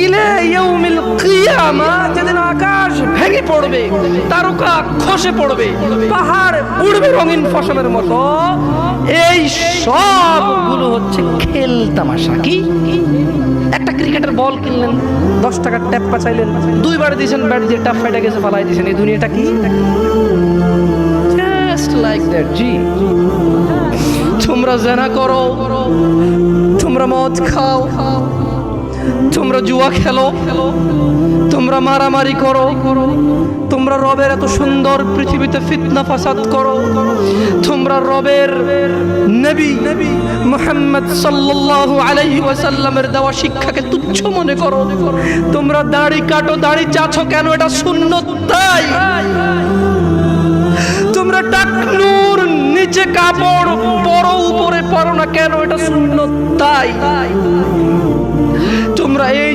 ইলা ইয়াউমিল কিয়ামা, যেদিন আকাশ ভেঙে পড়বে, তারকা খসে পড়বে, পাহাড় উড়বে রঙিন ফসলের মতো, এই সবগুলো হচ্ছে খেল তামাশা। কি? একটা ক্রিকেটের বল কিনলেন, 10 টাকার ট্যাপ পাচাইলেন, 2 বার দিয়েছেন, ব্যাট দিয়ে ট্যাপ ফেটে গেছে, ফালাই দিয়েছেন। এই দুনিয়াটা কি? Just like that. জি, তোমরা জেনা করো, তোমরা মদ খাও, তোমরা জুয়া খেলো, তোমরা মারামারি করো, তোমরা রবের এত সুন্দর পৃথিবীতে ফিতনা ফাসাদ করো, তোমরা রবের নবী মুহাম্মদ সাল্লাল্লাহু আলাইহি ওয়াসাল্লামের দেওয়া শিক্ষাকে তুচ্ছ মনে করো, তোমরা দাড়ি কাটো, দাড়ি চাছো কেন? এটা সুন্নত তাই। তোমরা টাকনুর নিচে কাপড় পরো, উপরে পরো না কেন? এটা সুন্নত তাই। তোমরা এই